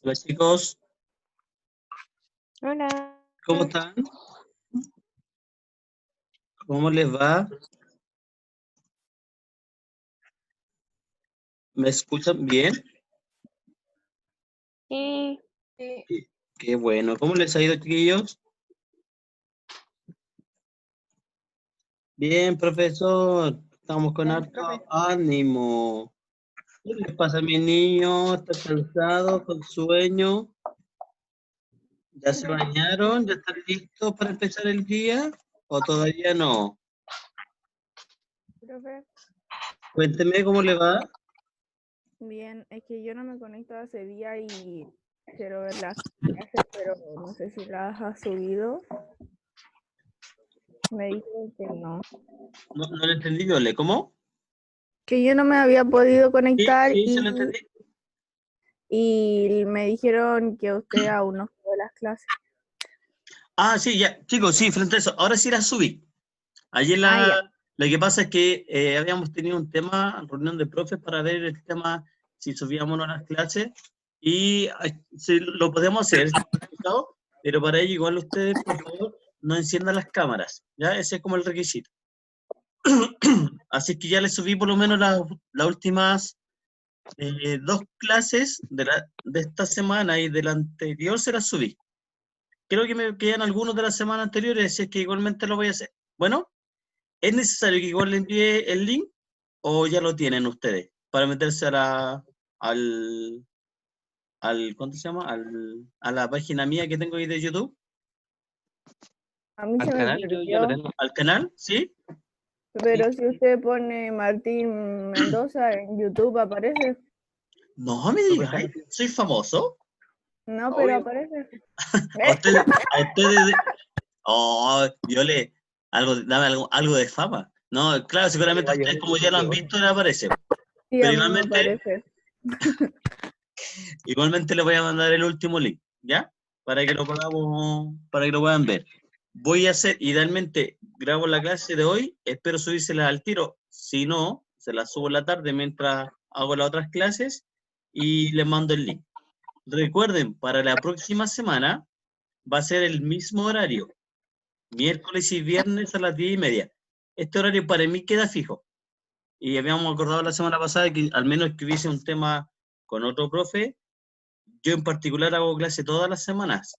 Hola chicos, Hola. ¿cómo están? ¿Cómo les va? ¿Me escuchan bien? Sí, Qué bueno. ¿Cómo les ha ido, chiquillos? Bien, profesor. Estamos con bien, harto profe. ánimo. ¿Qué les pasa a mis niños? ¿Están cansados, con sueño? ¿Ya se bañaron? ¿Ya están listos para empezar el día? ¿O todavía no? Profe, Cuénteme cómo le va. bien, es que yo no me conecto hace día y quiero ver las clases, pero no sé si las ha subido. Me dijeron que no. No lo entendí, Viole. ¿Cómo? Que yo no me había podido Sí, conectar sí, se lo entendí. y me dijeron que usted aún no subió las clases. Ah, sí, ya. Chicos, sí, frente a eso. Ahora sí la subí. Ayer Ah, ya. lo que pasa es que habíamos tenido un tema, reunión de profes para ver el tema si subíamos o no las clases y sí, lo podemos hacer, ¿no? Pero para ello igual ustedes, por favor, no enciendan las cámaras, ¿ya? Ese es como el requisito. Así que ya les subí por lo menos las últimas dos clases de esta semana y de la anterior se las subí. Creo que me quedan algunos de la semana anteriores, así que igualmente lo voy a hacer. Bueno. ¿Es necesario que igual le envíe el link o ya lo tienen ustedes para meterse ¿cuánto se llama? A la página mía que tengo ahí de YouTube? A mí ¿Al se me canal? Yo ya lo perdió, tengo. ¿Al canal? ¿Sí? Sí. pero si usted pone Martín Mendoza en YouTube aparece. No me digas, soy famoso. No, pero aparece. A ustedes, a ustedes, oh, yo le, dame algo de fama. No, claro, seguramente ustedes como ya lo han visto, le aparece. Sí, Pero a mí me igualmente, aparece. igualmente les voy a mandar el último link, ¿ya? Para que lo puedan ver. Voy a hacer, idealmente, grabo la clase de hoy, espero subírsela al tiro. Si no, se la subo en la tarde mientras hago las otras clases y les mando el link. Recuerden, para la próxima semana va a ser el mismo horario, miércoles y viernes a las 10:30. Este horario para mí queda fijo. Y habíamos acordado la semana pasada que al menos que hubiese un tema con otro profe. Yo en particular hago clase todas las semanas.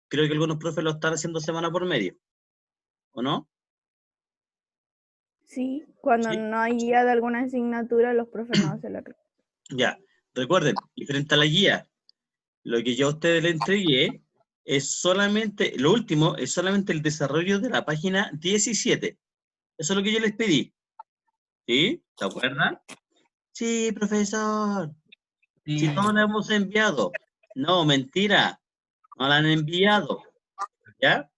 Creo que algunos profes lo están haciendo semana por medio, ¿o no? Sí, cuando Sí. no hay guía de alguna asignatura, los profes no hacen la clase. Ya. Recuerden, y frente a la guía, lo que yo a ustedes le entregué es solamente, lo último, es solamente el desarrollo de la página 17. Eso es lo que yo les pedí. ¿Sí? ¿Se acuerdan? Sí, profesor. Si todos la hemos enviado. No, mentira. No la han enviado. ¿Ya?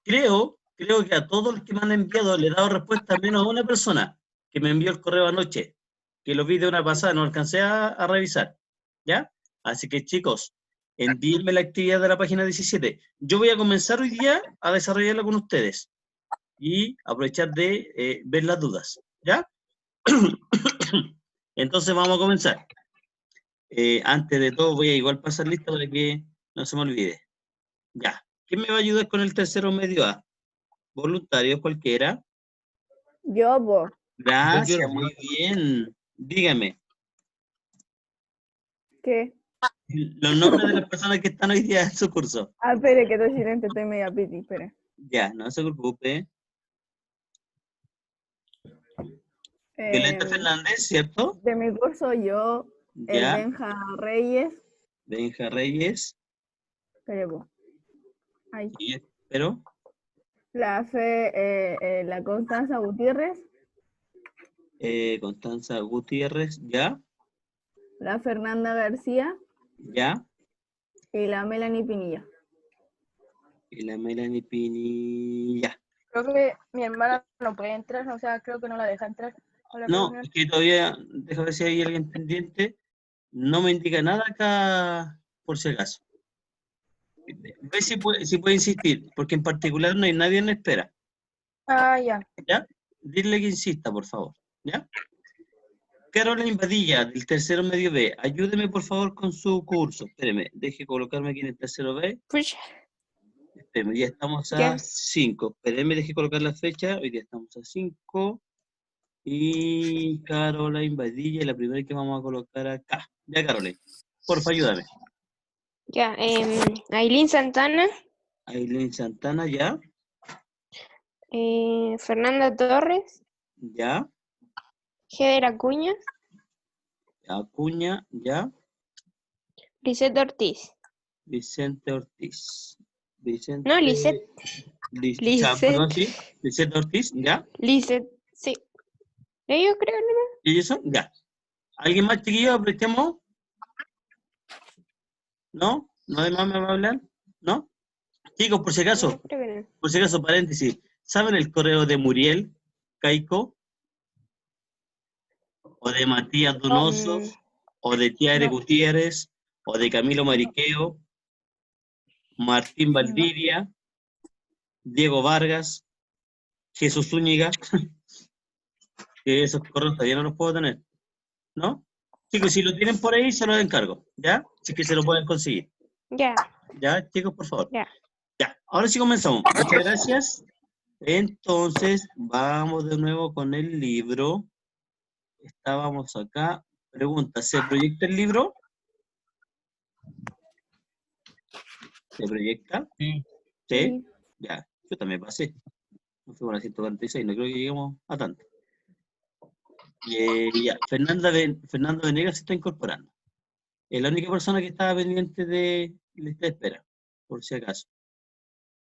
Creo que a todos los que me han enviado le he dado respuesta menos a una persona que me envió el correo anoche, que lo vi de una pasada, no alcancé a revisar, ¿ya? Así que chicos, envíenme la actividad de la página 17. Yo voy a comenzar hoy día a desarrollarla con ustedes y aprovechar de ver las dudas, ¿ya? Entonces vamos a comenzar. Antes de todo voy a igual pasar lista para que no se me olvide. Ya. ¿Quién me va a ayudar con el tercero medio A? Voluntarios cualquiera. Yo, vos. Gracias, muy bien. Dígame. ¿Qué? Los nombres de las personas que están hoy día en su curso. Ah, espere, que estoy silente, estoy media piti, espere. Ya, no se preocupe. Violeta Eh, Fernández, ¿cierto? de mi curso yo, el Ya. Benja Reyes, Benja Reyes. espere, po. Ay, Y espero. la la Constanza Gutiérrez, Constanza Gutiérrez. Ya. la Fernanda García Ya. y la Melanie Pinilla. Y la Melanie Pinilla. Creo que mi hermana no puede entrar, o sea, creo que no la deja entrar a la No, reunión. es que todavía, déjame ver si hay alguien pendiente. No me indica nada acá, por si acaso. Ve si puede insistir, porque en particular no hay nadie en espera. Ah, ya. ¿Ya? Dile que insista, por favor. ¿Ya? Carolina Badilla, del tercero medio B. Ayúdeme, por favor, con su curso. Espéreme, deje colocarme aquí en el tercero B. Pucha, Espéreme, ya estamos a ya. 5. Espéreme, deje colocar la fecha. Hoy día estamos a 5. Y Carolina Badilla, la primera que vamos a colocar acá. Ya, Carolina. Porfa, ayúdame. Ya, Ailín Santana, Aileen Santana, ya. Fernanda Torres, Ya. Heder Acuña, Acuña, ya. Lisette Ortiz. Vicente Ortiz. Vicente. No, Lisette. Perdón, Lisette. sí. Vicente Ortiz, ya. Lisette, sí. Yo creo, ¿no? ¿Y ellos son? Ya. ¿Alguien más, chiquillo? Apretemos. ¿No? ¿Nadie más me va a hablar? ¿No? Chicos, No, creo que no. por si acaso, paréntesis. ¿Saben el correo de Muriel Caico? ¿O de Matías Donoso? Mm, ¿O de Tiare No. Gutiérrez? ¿O de Camilo Mariqueo? ¿Martín Valdivia? ¿Diego Vargas? ¿Jesús Zúñiga? Que esos correos todavía no los puedo tener. ¿No? Chicos, si lo tienen por ahí, se los encargo. ¿Ya? Si es que se lo pueden conseguir. ya, ¿Ya, chicos, por favor? ya. Ya, ahora sí comenzamos. Muchas gracias. Entonces, vamos de nuevo con el libro. Estábamos acá. Pregunta, ¿se proyecta el libro? ¿Se proyecta? Sí. ¿Sí? Ya, yo también pasé. No fue una 146, no creo que lleguemos a tanto. Ya, Fernando Venegas se está incorporando. Es la única persona que estaba pendiente de lista de espera, por si acaso.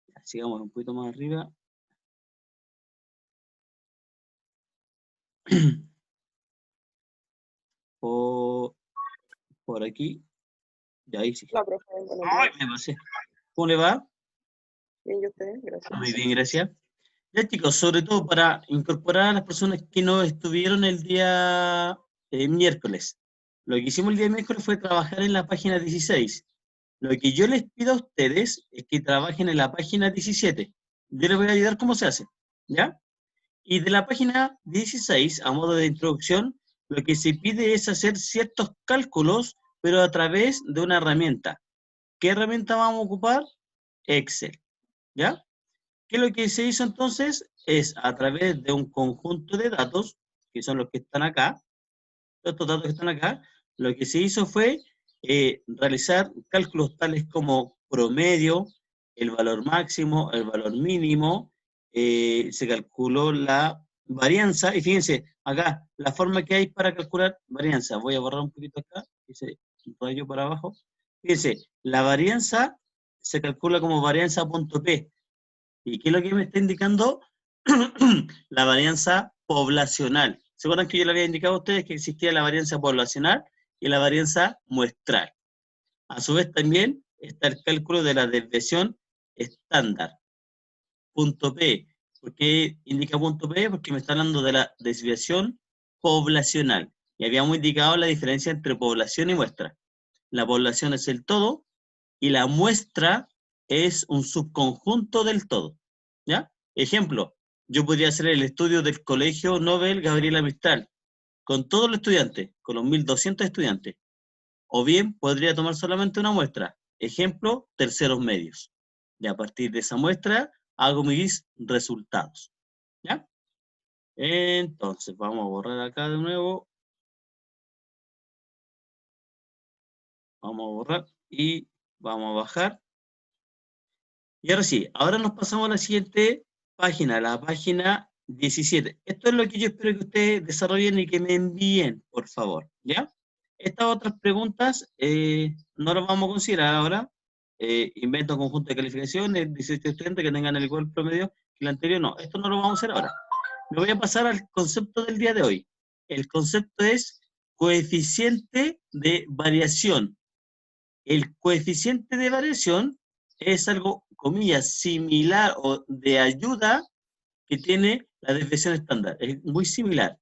Ya, sigamos un poquito más arriba. Por aquí. Ya, ahí sí. La profe, buenos ¡Ay, días. me pasé! ¿Cómo le va? Bien, ¿y ustedes? Gracias. Muy bien, gracias. Ya, chicos, sobre todo para incorporar a las personas que no estuvieron el día miércoles. Lo que hicimos el día miércoles fue trabajar en la página 16. Lo que yo les pido a ustedes es que trabajen en la página 17. Yo les voy a ayudar cómo se hace, ¿ya? Y de la página 16, a modo de introducción, lo que se pide es hacer ciertos cálculos, pero a través de una herramienta. ¿Qué herramienta vamos a ocupar? Excel, ¿ya? ¿Qué es lo que se hizo entonces? Es a través de un conjunto de datos, que son los que están acá, todos estos datos que están acá, lo que se hizo fue realizar cálculos tales como promedio, el valor máximo, el valor mínimo, se calculó la varianza, y fíjense, acá, la forma que hay para calcular varianza, voy a borrar un poquito acá, dice rayo para abajo, fíjense, la varianza se calcula como varianza.p, ¿y qué es lo que me está indicando? La varianza poblacional. ¿Se acuerdan que yo le había indicado a ustedes que existía la varianza poblacional y la varianza muestral? A su vez también está el cálculo de la desviación estándar. Punto P. ¿Por qué indica punto P? Porque me está hablando de la desviación poblacional. Y habíamos indicado la diferencia entre población y muestra. La población es el todo y la muestra es un subconjunto del todo. ¿Ya? Ejemplo, yo podría hacer el estudio del Colegio Nobel Gabriela Mistral, con todos los estudiantes, con los 1.200 estudiantes. O bien podría tomar solamente una muestra. Ejemplo, terceros medios. Y a partir de esa muestra hago mis resultados. ¿Ya? Entonces, vamos a borrar acá de nuevo. Vamos a borrar y vamos a bajar. Y ahora sí, ahora nos pasamos a la siguiente página, la página 17. Esto es lo que yo espero que ustedes desarrollen y que me envíen, por favor, ¿ya? Estas otras preguntas no las vamos a considerar ahora. Invento un conjunto de calificaciones, 18 estudiantes que tengan el igual promedio que el anterior. No, esto no lo vamos a hacer ahora. Me voy a pasar al concepto del día de hoy. El concepto es coeficiente de variación. El coeficiente de variación es algo, comillas, similar o de ayuda que tiene la desviación estándar. Es muy similar,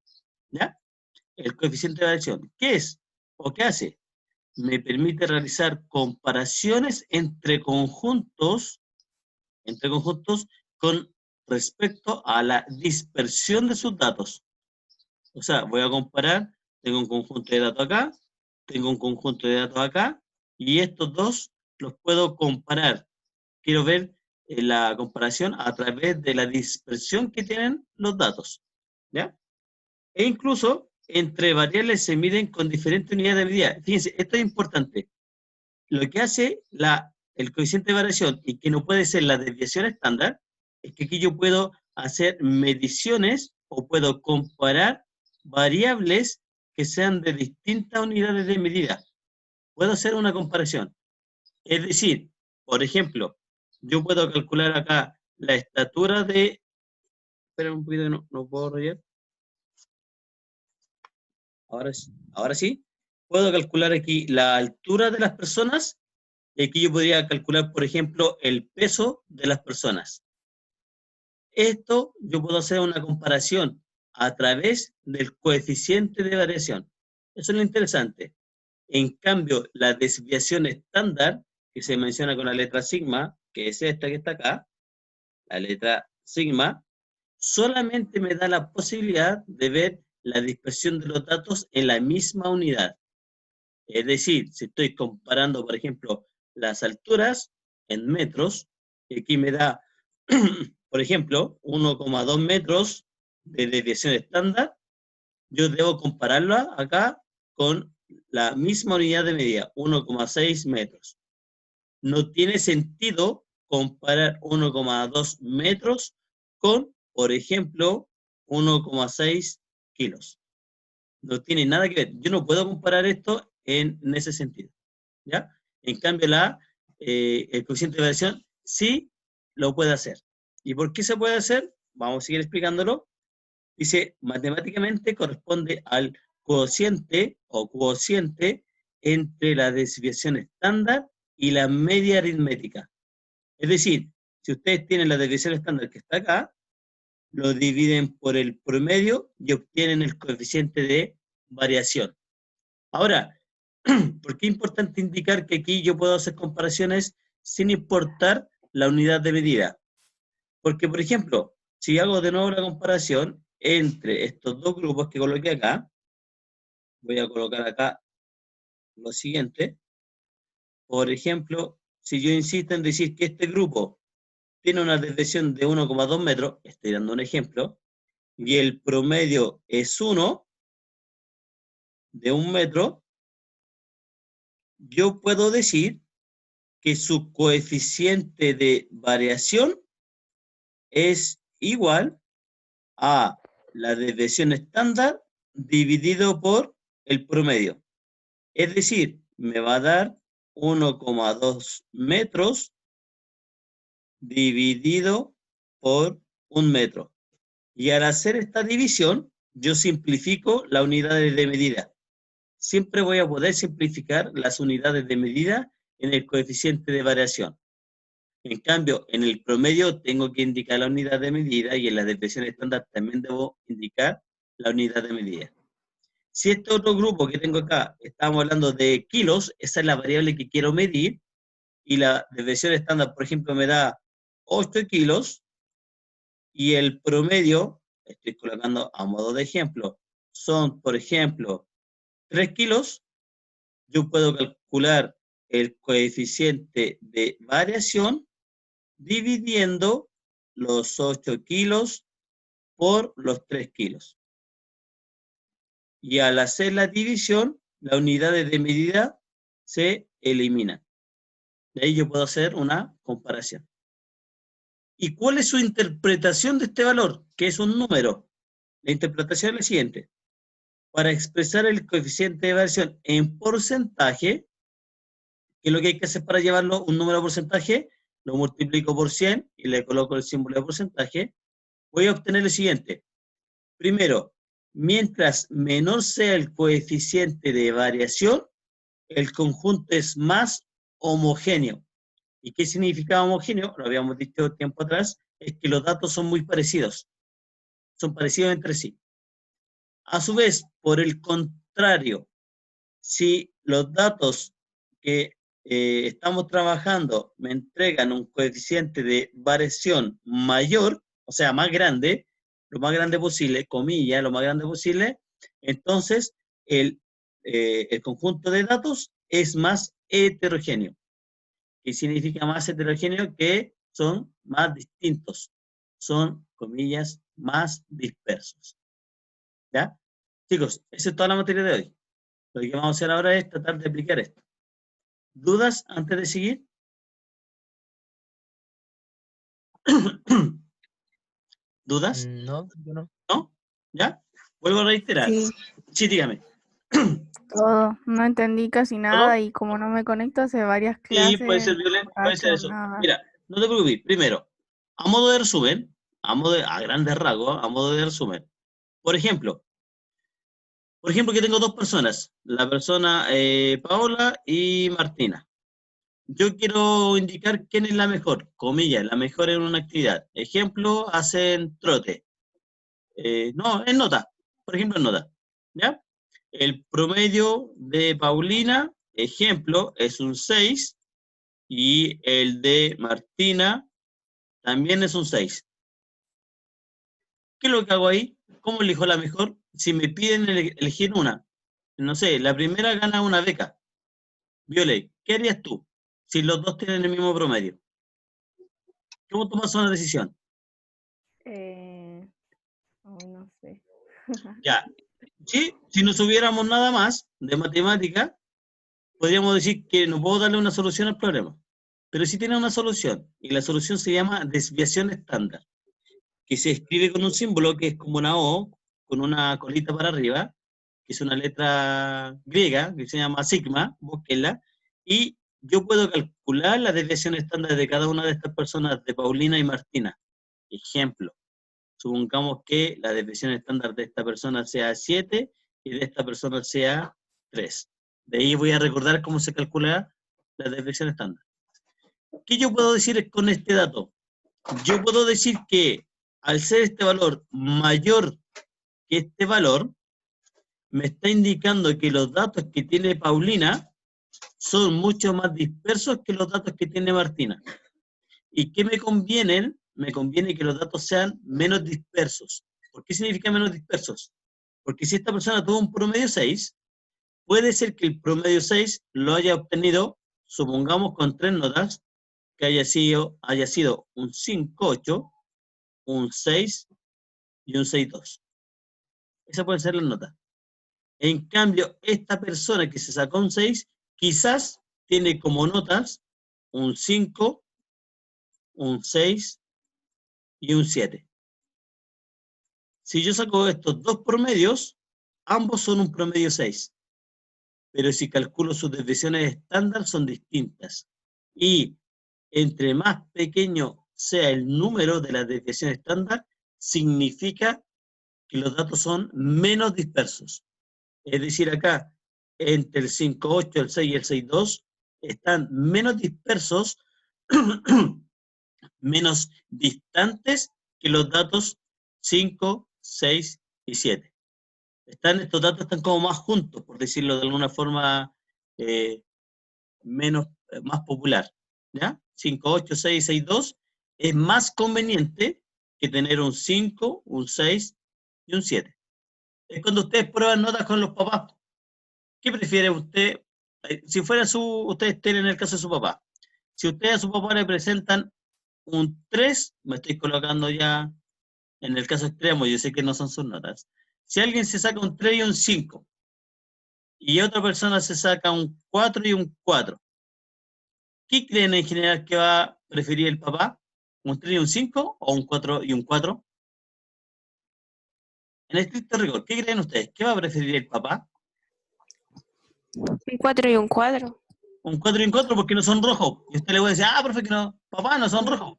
¿ya? El coeficiente de variación. ¿Qué es o qué hace? Me permite realizar comparaciones entre conjuntos con respecto a la dispersión de sus datos. O sea, voy a comparar, tengo un conjunto de datos acá, tengo un conjunto de datos acá, y estos dos los puedo comparar. Quiero ver la comparación a través de la dispersión que tienen los datos, ¿ya? E incluso entre variables se miden con diferentes unidades de medida. Fíjense, esto es importante. Lo que hace el coeficiente de variación y que no puede ser la desviación estándar, es que aquí yo puedo hacer mediciones o puedo comparar variables que sean de distintas unidades de medida. Puedo hacer una comparación. Es decir, por ejemplo, yo puedo calcular acá la estatura de... Espera un poquito, no puedo rayar. Ahora sí. Puedo calcular aquí la altura de las personas. Y aquí yo podría calcular, por ejemplo, el peso de las personas. Esto yo puedo hacer una comparación a través del coeficiente de variación. Eso es lo interesante. En cambio, la desviación estándar, que se menciona con la letra sigma, que es esta que está acá, la letra sigma, solamente me da la posibilidad de ver la dispersión de los datos en la misma unidad. Es decir, si estoy comparando, por ejemplo, las alturas en metros, y aquí me da, por ejemplo, 1,2 metros de desviación estándar, yo debo compararla acá con la misma unidad de medida, 1,6 metros. No tiene sentido comparar 1,2 metros con, por ejemplo, 1,6 kilos. No tiene nada que ver. Yo no puedo comparar esto en ese sentido, ¿ya? En cambio, el coeficiente de variación sí lo puede hacer. ¿Y por qué se puede hacer? Vamos a seguir explicándolo. Dice, matemáticamente corresponde al cociente o cociente entre la desviación estándar y la media aritmética. Es decir, si ustedes tienen la desviación estándar que está acá, lo dividen por el promedio y obtienen el coeficiente de variación. Ahora, ¿por qué es importante indicar que aquí yo puedo hacer comparaciones sin importar la unidad de medida? Porque, por ejemplo, si hago de nuevo la comparación entre estos dos grupos que coloqué acá, voy a colocar acá lo siguiente. Por ejemplo, si yo insisto en decir que este grupo tiene una desviación de 1,2 metros, estoy dando un ejemplo, y el promedio es 1 de 1 metro, yo puedo decir que su coeficiente de variación es igual a la desviación estándar dividido por el promedio. Es decir, me va a dar 1,2 metros dividido por 1 metro. Y al hacer esta división, yo simplifico las unidades de medida. Siempre voy a poder simplificar las unidades de medida en el coeficiente de variación. En cambio, en el promedio tengo que indicar la unidad de medida y en la desviación estándar también debo indicar la unidad de medida. Si este otro grupo que tengo acá, estamos hablando de kilos, esa es la variable que quiero medir, y la desviación estándar, por ejemplo, me da 8 kilos, y el promedio, estoy colocando a modo de ejemplo, son, por ejemplo, 3 kilos, yo puedo calcular el coeficiente de variación dividiendo los 8 kilos por los 3 kilos. Y al hacer la división, las unidades de medida se elimina. De ahí yo puedo hacer una comparación. ¿Y cuál es su interpretación de este valor? Que es un número. La interpretación es la siguiente. Para expresar el coeficiente de variación en porcentaje, ¿qué es lo que hay que hacer para llevarlo un número a porcentaje? Lo multiplico por 100 y le coloco el símbolo de porcentaje. Voy a obtener lo siguiente. Primero, mientras menor sea el coeficiente de variación, el conjunto es más homogéneo. ¿Y qué significa homogéneo? Lo habíamos dicho tiempo atrás, es que los datos son muy parecidos. Son parecidos entre sí. A su vez, por el contrario, si los datos que estamos trabajando me entregan un coeficiente de variación mayor, o sea, más grande, lo más grande posible, comillas, lo más grande posible, entonces el conjunto de datos es más heterogéneo. ¿Qué significa más heterogéneo? Que son más distintos, son, comillas, más dispersos. ¿Ya? Chicos, esa es toda la materia de hoy. Lo que vamos a hacer ahora es tratar de aplicar esto. ¿Dudas antes de seguir? ¿Dudas? No, yo no. ¿No? ¿Ya? Vuelvo a reiterar. Sí, Sí, dígame. todo. No entendí casi nada y como no me conecto hace varias Sí, clases, puede ser violento, no puede ser cacho eso. nada. Mira, no te preocupes. Primero, a modo de resumen, a grandes rasgos, a modo de resumen. Por ejemplo, que tengo dos personas, la persona Paola y Martina. Yo quiero indicar quién es la mejor, comillas, la mejor en una actividad. Ejemplo, hacen trote. No, en nota. Por ejemplo, en nota. ¿Ya? El promedio de Paulina, ejemplo, es un 6 y el de Martina también es un 6. ¿Qué es lo que hago ahí? ¿Cómo elijo la mejor? Si me piden elegir una, no sé, la primera gana una beca. Viole, ¿qué harías tú si los dos tienen el mismo promedio? ¿Cómo tomas una decisión? Ay, no sé. Ya, sí, si no supiéramos nada más de matemática, podríamos decir que no puedo darle una solución al problema. Pero sí tiene una solución, y la solución se llama desviación estándar, que se escribe con un símbolo que es como una O, con una colita para arriba, que es una letra griega, que se llama sigma, búsquenla, y yo puedo calcular la desviación estándar de cada una de estas personas, de Paulina y Martina. Ejemplo, supongamos que la desviación estándar de esta persona sea 7 y de esta persona sea 3. De ahí voy a recordar cómo se calcula la desviación estándar. ¿Qué yo puedo decir con este dato? Yo puedo decir que al ser este valor mayor que este valor, me está indicando que los datos que tiene Paulina son mucho más dispersos que los datos que tiene Martina. ¿Y qué me conviene? Me conviene que los datos sean menos dispersos. ¿Por qué significa menos dispersos? Porque si esta persona tuvo un promedio 6, puede ser que el promedio 6 lo haya obtenido, supongamos, con 3 notas, que haya sido un 5-8, un 6 y un 6-2. Esa puede ser la nota. En cambio, esta persona que se sacó un 6, quizás tiene como notas un 5, un 6 y un 7. Si yo saco estos dos promedios, ambos son un promedio 6. Pero si calculo sus desviaciones estándar, son distintas. Y entre más pequeño sea el número de las desviaciones estándar, significa que los datos son menos dispersos. Es decir, acá, entre el 5.8, el 6 y el 6.2, están menos dispersos, menos distantes que los datos 5, 6 y 7. Estos datos están como más juntos, por decirlo de alguna forma más popular. ¿Ya? 5, 8, 6, 6, 2 es más conveniente que tener un 5, un 6 y un 7. Es cuando ustedes prueban notas con los papás. ¿Qué prefiere usted? Si fuera ustedes tienen el caso de su papá. Si ustedes a su papá le presentan un 3, me estoy colocando ya en el caso extremo, yo sé que no son sus notas. Si alguien se saca un 3 y un 5, y otra persona se saca un 4 y un 4, ¿Qué creen en general que va a preferir el papá? ¿Un 3 y un 5 o un 4 y un 4? En estricto rigor, ¿qué creen ustedes? ¿Qué va a preferir el papá? Un 4 y un 4. Un 4 y un 4 porque no son rojos. Y usted le puede decir, profe, que no, papá, no son rojos.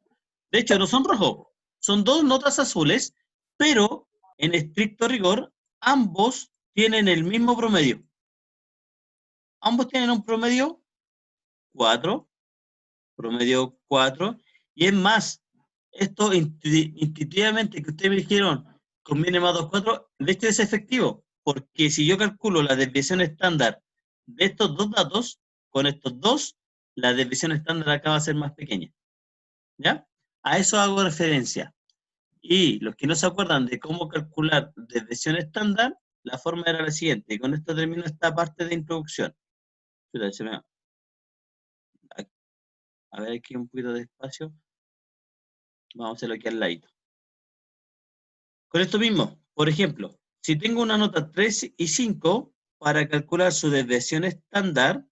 De hecho, no son rojos. Son dos notas azules, pero en estricto rigor, ambos tienen el mismo promedio. Ambos tienen un promedio 4, promedio 4, y es más, esto intuitivamente que ustedes me dijeron, conviene más 2, 4, de hecho es efectivo, porque si yo calculo la desviación estándar de estos dos datos, con estos dos, la desviación estándar acá va a ser más pequeña. ¿Ya? A eso hago referencia. Y los que no se acuerdan de cómo calcular desviación estándar, la forma era la siguiente. Y con esto termino esta parte de introducción. A ver, aquí un poquito de espacio. Vamos a hacerlo aquí al ladito. Con esto mismo, por ejemplo, si tengo una nota 3 y 5, para calcular su desviación estándar,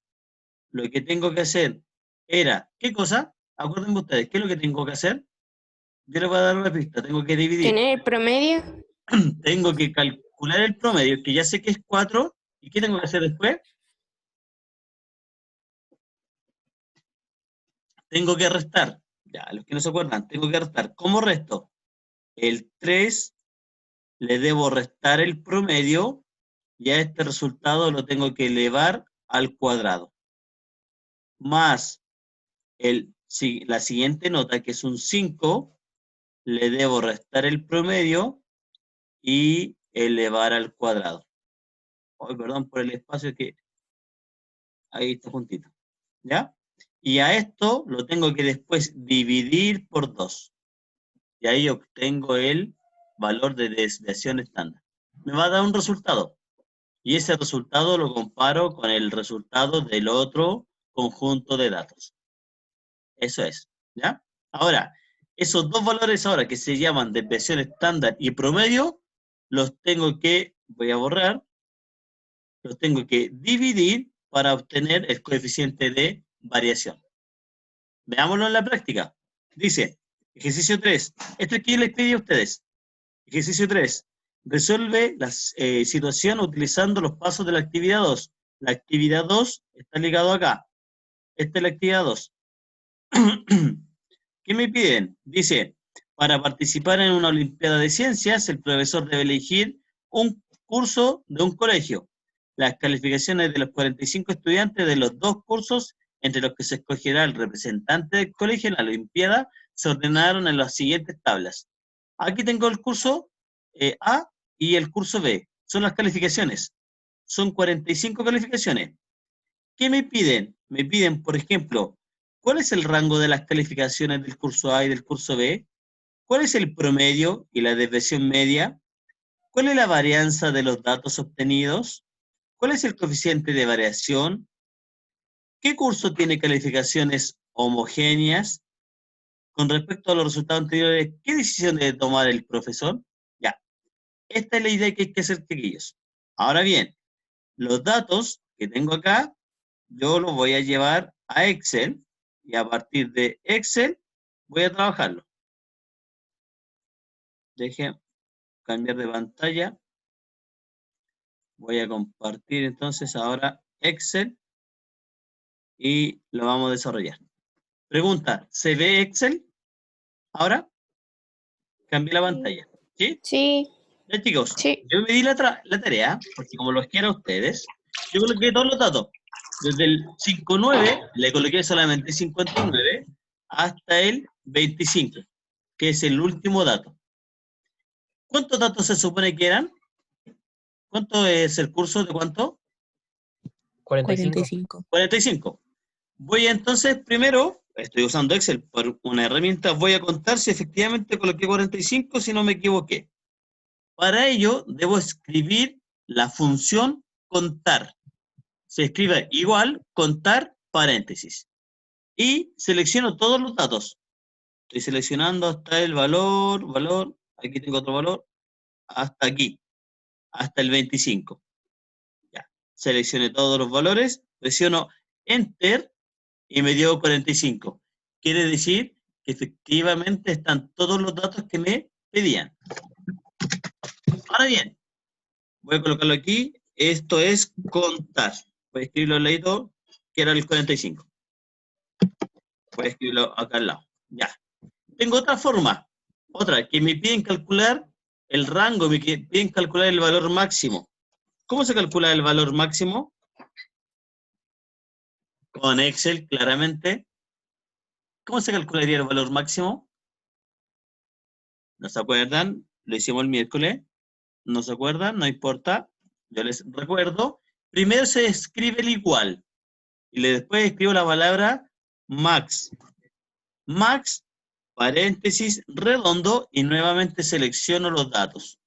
lo que tengo que hacer era, ¿qué cosa? Acuérdense ustedes, ¿qué es lo que tengo que hacer? Yo les voy a dar una pista, tengo que dividir. Tener el promedio. Tengo que calcular el promedio, que ya sé que es 4, ¿y qué tengo que hacer después? Tengo que restar. Ya, los que no se acuerdan, tengo que restar. ¿Cómo resto? El 3 le debo restar el promedio y a este resultado lo tengo que elevar al cuadrado. Más la siguiente nota, que es un 5, le debo restar el promedio y elevar al cuadrado. Oh, perdón por el espacio que ahí está juntito. ¿Ya? Y a esto lo tengo que después dividir por 2. Y ahí obtengo el valor de desviación estándar. Me va a dar un resultado. Y ese resultado lo comparo con el resultado del otro conjunto de datos. Eso es, ¿ya? Ahora, esos dos valores ahora que se llaman desviación estándar y promedio, los tengo que, voy a borrar, los tengo que dividir para obtener el coeficiente de variación. Veámoslo en la práctica. Dice, ejercicio 3, este que yo les pedí a ustedes. Ejercicio 3, resuelve la situación utilizando los pasos de la actividad 2. La actividad 2 está ligado acá. Esta es la actividad 2. ¿Qué me piden? Dice, para participar en una olimpiada de ciencias, el profesor debe elegir un curso de un colegio. Las calificaciones de los 45 estudiantes de los dos cursos, entre los que se escogerá el representante del colegio en la olimpiada, se ordenaron en las siguientes tablas. Aquí tengo el curso A y el curso B. Son las calificaciones. Son 45 calificaciones. ¿Qué me piden? Me piden, por ejemplo, ¿cuál es el rango de las calificaciones del curso A y del curso B? ¿Cuál es el promedio y la desviación media? ¿Cuál es la varianza de los datos obtenidos? ¿Cuál es el coeficiente de variación? ¿Qué curso tiene calificaciones homogéneas? Con respecto a los resultados anteriores, ¿qué decisión debe tomar el profesor? Ya, esta es la idea que hay que hacer, chiquillos. Ahora bien, los datos que tengo acá, yo los voy a llevar a Excel y a partir de Excel voy a trabajarlo. Deje cambiar de pantalla. Voy a compartir entonces ahora Excel y lo vamos a desarrollar. Pregunta, ¿se ve Excel? Ahora, cambié la pantalla. ¿Sí? Sí. Ya, chicos, Sí. yo me di la tarea, porque como los quiero a ustedes, yo coloqué todos los datos. Desde el 5.9 le coloqué solamente 59 hasta el 25, que es el último dato. ¿Cuántos datos se supone que eran? ¿Cuánto es el curso de cuánto? 45. 45. Voy a entonces, primero, estoy usando Excel por una herramienta, voy a contar si efectivamente coloqué 45, si no me equivoqué. Para ello, debo escribir la función contar. Se escribe igual, contar, paréntesis. Y selecciono todos los datos. Estoy seleccionando hasta el valor, aquí tengo otro valor, hasta aquí, hasta el 25. Ya, seleccioné todos los valores, presiono Enter, y me dio 45. Quiere decir que efectivamente están todos los datos que me pedían. Ahora bien, voy a colocarlo aquí. Esto es contar. Voy a escribirlo al ladito, que era el 45. Voy a escribirlo acá al lado. Ya. Tengo otra forma. Otra, que me piden calcular el rango, me piden calcular el valor máximo. ¿Cómo se calcula el valor máximo? Con Excel, claramente. ¿Cómo se calcularía el valor máximo? ¿No se acuerdan? Lo hicimos el miércoles. ¿No se acuerdan? No importa. Yo les recuerdo. Primero se escribe el igual. Y después escribo la palabra max. Max, paréntesis, redondo, y nuevamente selecciono los datos.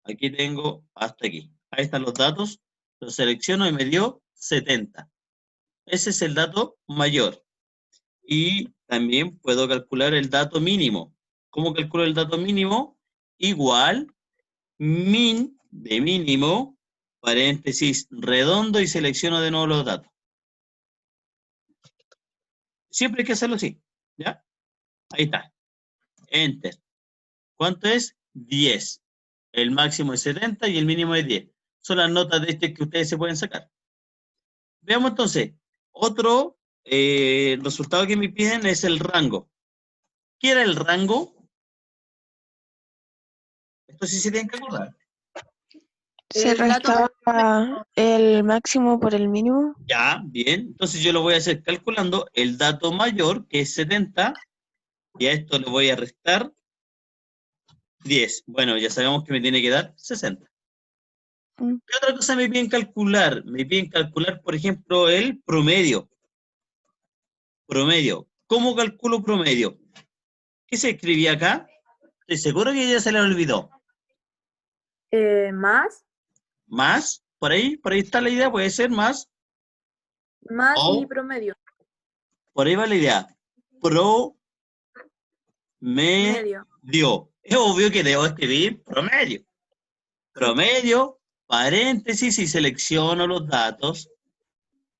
Aquí tengo hasta aquí. Ahí están los datos. Los selecciono y me dio 70. Ese es el dato mayor. Y también puedo calcular el dato mínimo. ¿Cómo calculo el dato mínimo? Igual, min de mínimo, paréntesis, redondo, y selecciono de nuevo los datos. Siempre hay que hacerlo así, ¿ya? Ahí está. Enter. ¿Cuánto es? 10. El máximo es 70 y el mínimo es 10. Son las notas de este que ustedes se pueden sacar. Veamos entonces. Otro resultado que me piden es el rango. ¿Qué era el rango? Esto sí se tienen que acordar. Se El dato restaba el máximo por el mínimo. Ya, bien. Entonces yo lo voy a hacer calculando el dato mayor, que es 70, y a esto le voy a restar 10. Bueno, ya sabemos que me tiene que dar 60. Mm. ¿Qué otra cosa me piden calcular? Me piden calcular, por ejemplo, el promedio. Promedio. ¿Cómo calculo promedio? ¿Qué se escribía acá? Estoy seguro que ya se le olvidó. Más Más, por ahí está la idea, puede ser más. y O, promedio. por ahí va la idea. Promedio. Medio. Es obvio que debo escribir promedio. Promedio, paréntesis, y selecciono los datos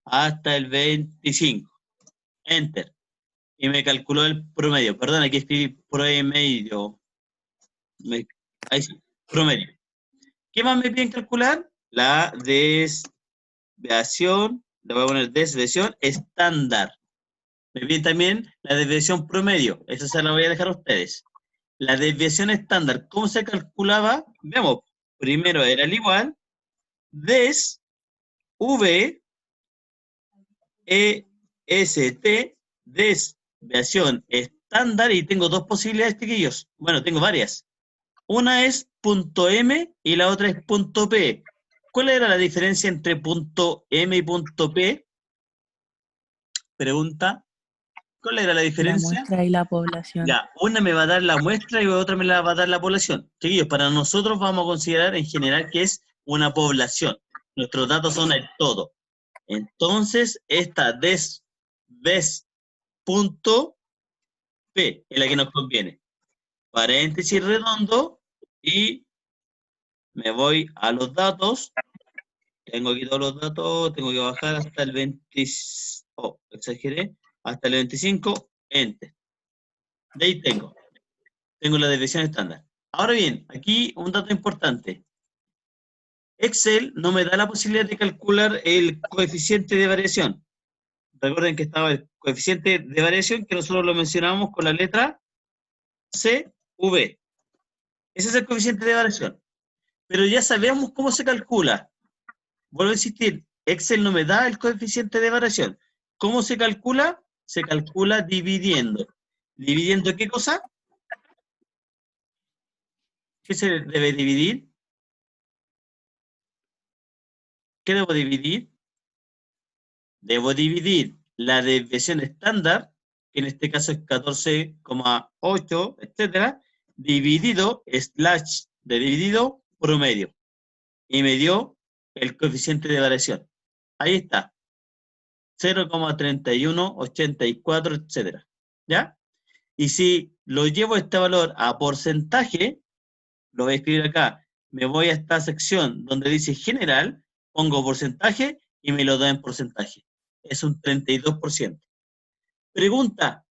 hasta el 25. Enter. Y me calculó el promedio. Perdón, aquí escribí promedio. Ahí sí, promedio. ¿Qué más me piden calcular? La desviación, le voy a poner desviación estándar. Me piden también la desviación promedio. Esa se la voy a dejar a ustedes. La desviación estándar, ¿cómo se calculaba? Veamos. Primero era el igual, des, v, est, desviación estándar, y tengo dos posibilidades, chiquillos. Bueno, tengo varias. Una es punto M y la otra es punto P. ¿Cuál era la diferencia entre punto M y punto P? Pregunta. ¿Cuál era la La diferencia? muestra y la población. Ya, una me va a dar la muestra y otra me la va a dar la población. Chiquillos, para nosotros vamos a considerar en general que es una población. Nuestros datos son el todo. Entonces, esta des punto P es la que nos conviene. Paréntesis redondo, y me voy a los datos. Tengo aquí todos los datos, tengo que bajar hasta el 20, exageré, hasta el 25, enter. De ahí tengo la desviación estándar. Ahora bien, aquí un dato importante. Excel no me da la posibilidad de calcular el coeficiente de variación. Recuerden que estaba el coeficiente de variación, que nosotros lo mencionamos con la letra CV. Ese es el coeficiente de variación. Pero ya sabemos cómo se calcula. Vuelvo a insistir, Excel no me da el coeficiente de variación. ¿Cómo se calcula? Se calcula dividiendo. ¿Dividiendo qué cosa? ¿Qué se debe dividir? ¿Qué debo dividir? Debo dividir la desviación estándar, que en este caso es 14,8, etcétera, dividido, slash de dividido, promedio. Y me dio el coeficiente de variación. Ahí está. 0,3184, etcétera. ¿Ya? Y si lo llevo este valor a porcentaje, lo voy a escribir acá. Me voy a esta sección donde dice general, pongo porcentaje y me lo da en porcentaje. es un 32%. Pregunta,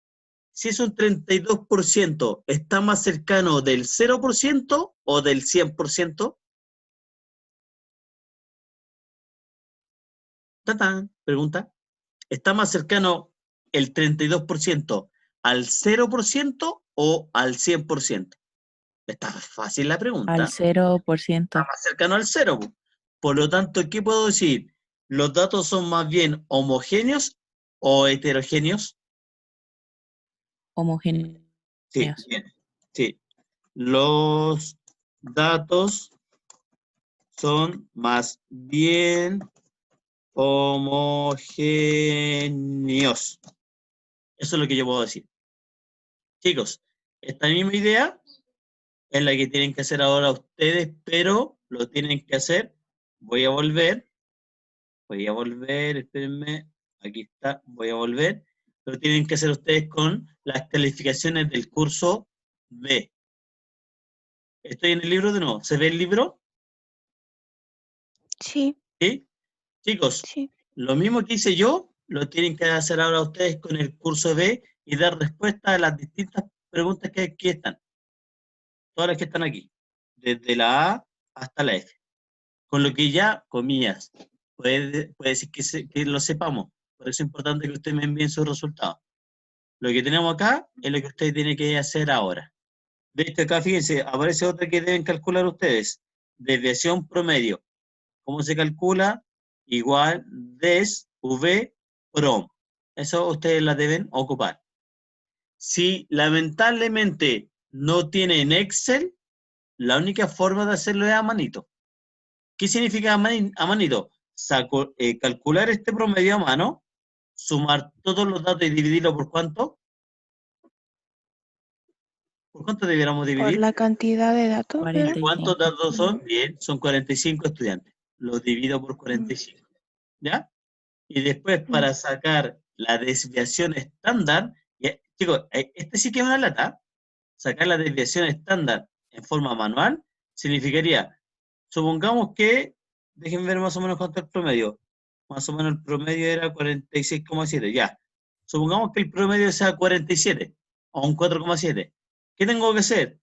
si es un 32%, ¿está más cercano del 0% o del 100%? ¡Tatán! Pregunta, ¿está más cercano el 32% al 0% o al 100%? Está fácil la pregunta. Al 0%. Está más cercano al 0. Por lo tanto, ¿qué puedo decir? ¿Los datos son más bien homogéneos o heterogéneos? Homogéneos. Sí, bien. Sí. Los datos son más bien homogéneos. Eso es lo que yo puedo decir. Chicos, esta misma idea es la que tienen que hacer ahora ustedes, pero lo tienen que hacer. Voy a volver, espérenme, aquí está, voy a volver. Lo tienen que hacer ustedes con las calificaciones del curso B. Estoy en el libro de nuevo. ¿Se ve el libro? Sí, ¿Sí? Chicos, sí. lo mismo que hice yo, lo tienen que hacer ahora ustedes con el curso B y dar respuesta a las distintas preguntas que aquí están. Todas las que están aquí. Desde la A hasta la F. Con lo que ya, comillas, puede decir que lo sepamos. Por eso es importante que ustedes me envíen sus resultados. Lo que tenemos acá es lo que ustedes tienen que hacer ahora. De hecho, acá fíjense, aparece otra que deben calcular ustedes. Desviación promedio. ¿Cómo se calcula? Igual des v prom. Eso ustedes la deben ocupar. Si lamentablemente no tienen Excel, la única forma de hacerlo es a manito. ¿Qué significa a manito? Calcular este promedio a mano, sumar todos los datos y dividirlo por ¿cuánto? ¿Por cuánto debiéramos Por dividir? la cantidad de datos, ¿verdad? ¿Y cuántos datos son? Bien, son 45 estudiantes. Los divido por 45. ¿Ya? Y después para sacar la desviación estándar, chicos, este sí que es una lata. Sacar la desviación estándar en forma manual significaría, supongamos que, déjenme ver más o menos cuánto es el promedio. Más o menos el promedio era 46,7, ya. Supongamos que el promedio sea 47 o un 4,7. ¿Qué tengo que hacer?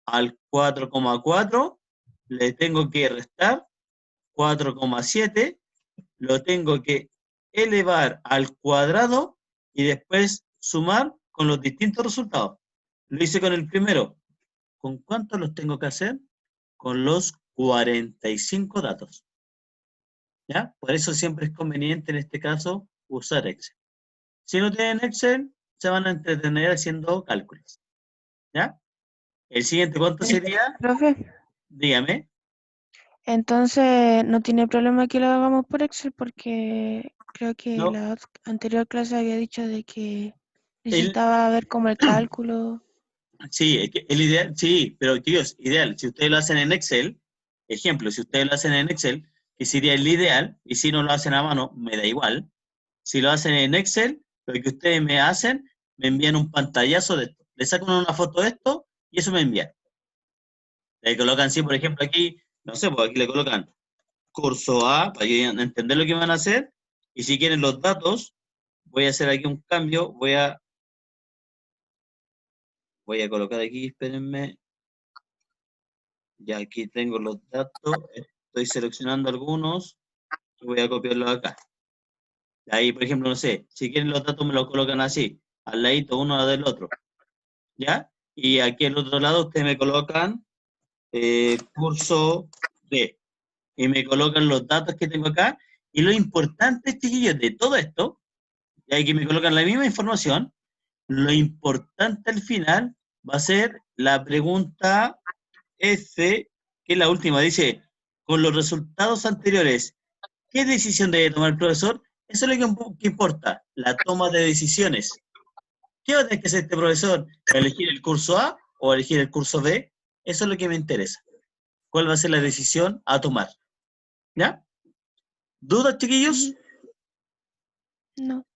Al 4,4 le tengo que restar 4,7, lo tengo que elevar al cuadrado y después sumar con los distintos resultados. Lo hice con el primero. ¿Con cuántos los tengo que hacer? Con los 45 datos. ¿Ya? Por eso siempre es conveniente en este caso usar Excel. Si no tienen Excel, se van a entretener haciendo cálculos. ¿Ya? El siguiente, ¿cuánto sería? Profe, Dígame. entonces no tiene problema que lo hagamos por Excel porque creo que No, la anterior clase había dicho de que necesitaba ver como el cálculo. sí, es que el ideal, sí, pero tíos, ideal. Si ustedes lo hacen en Excel, ejemplo, si ustedes lo hacen en Excel, que sería el ideal, y si no lo hacen a mano, me da igual. Si lo hacen en Excel, lo que ustedes me hacen, me envían un pantallazo de esto. Le sacan una foto de esto y eso me envían. Le colocan, sí, por ejemplo, aquí, no sé, pues aquí le colocan curso A, para que entender lo que van a hacer, y si quieren los datos, voy a hacer aquí un cambio, voy a colocar aquí, espérenme, ya aquí tengo los datos, estoy seleccionando algunos, y voy a copiarlos acá. Ahí, por ejemplo, no sé, si quieren los datos me los colocan así, al ladito uno del otro, ¿ya? Y aquí al otro lado ustedes me colocan curso D, y me colocan los datos que tengo acá, y lo importante, chiquillos, de todo esto, y aquí me colocan la misma información, lo importante al final va a ser la pregunta F, que es la última, dice, con los resultados anteriores, ¿qué decisión debe tomar el profesor? Eso es lo que importa, la toma de decisiones. ¿Qué va a tener que hacer este profesor? ¿Elegir el curso A o elegir el curso B? Eso es lo que me interesa. ¿Cuál va a ser la decisión a tomar? ¿Ya? ¿Dudas, chiquillos? No.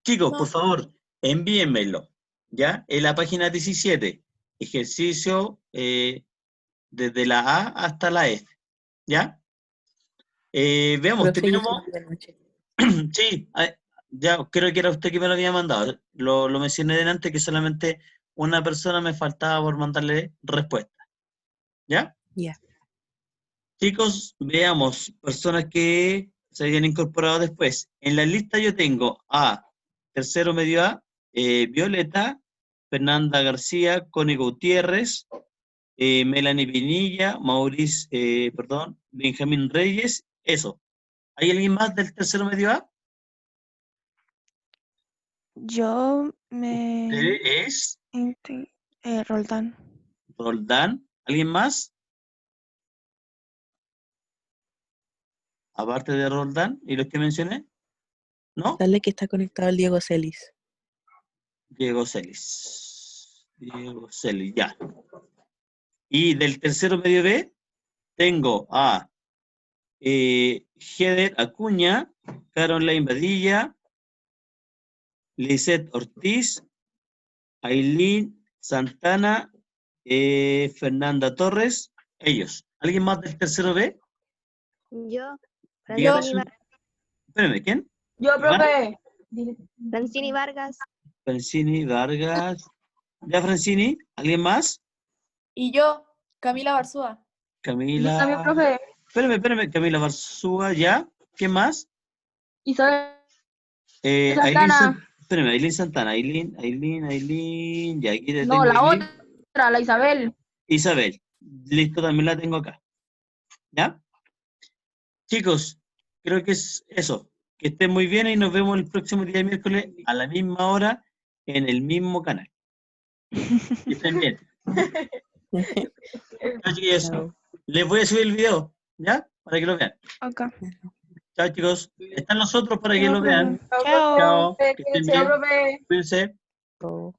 Chicos, por favor, envíenmelo. ¿Ya? En la página 17, ejercicio desde la A hasta la F. ¿Ya? Veamos, Profe, yo terminamos. soy de noche. Sí, ya creo que era usted que me lo había mandado. Lo mencioné delante que solamente una persona me faltaba por mandarle respuesta. ¿Ya? Ya. Chicos, veamos, personas que se habían incorporado después. En la lista yo tengo a tercero medio A, Violeta, Fernanda García, Connie Gutiérrez, Melanie Pinilla, Benjamín Reyes, eso. ¿Hay alguien más del tercero medio A? Yo me... Es Roldán. Roldán. ¿Alguien más? Aparte de Roldán y los que mencioné. ¿No? Dale que está conectado el Diego Celis. Diego Celis. Diego Celis, ya. Y del tercero medio B tengo a Heather Acuña, Caroline Badilla, Lisette Ortiz, Aileen Santana, Fernanda Torres, ellos. ¿Alguien más del tercero B? Yo, Dígame Francini, su- Espérame, ¿quién? Yo, profe. Francini Vargas, Francini Vargas. ¿Ya, Francini? ¿Alguien más? Y yo, Camila Barzúa. Camila. Yo también, profe. Espérame. Camila Barzúa, ¿ya? ¿Quién más? Isabel Aileen Santana. Espérame, Aileen Santana. Aileen. Ya, aquí te No, tengo la Aileen. otra, la Isabel. Isabel. Listo, también la tengo acá. ¿Ya? Chicos, creo que es eso. Que estén muy bien y nos vemos el próximo día de miércoles a la misma hora en el mismo canal. Que estén bien. Chao, chiquillos. Chao. Les voy a subir el video, ¿ya? Para que lo vean. Acá. Chao, chicos. Están los otros para que Chao, lo vean. Chao. Chao. Que estén Chao, bien. profe. Cuídense. Chao.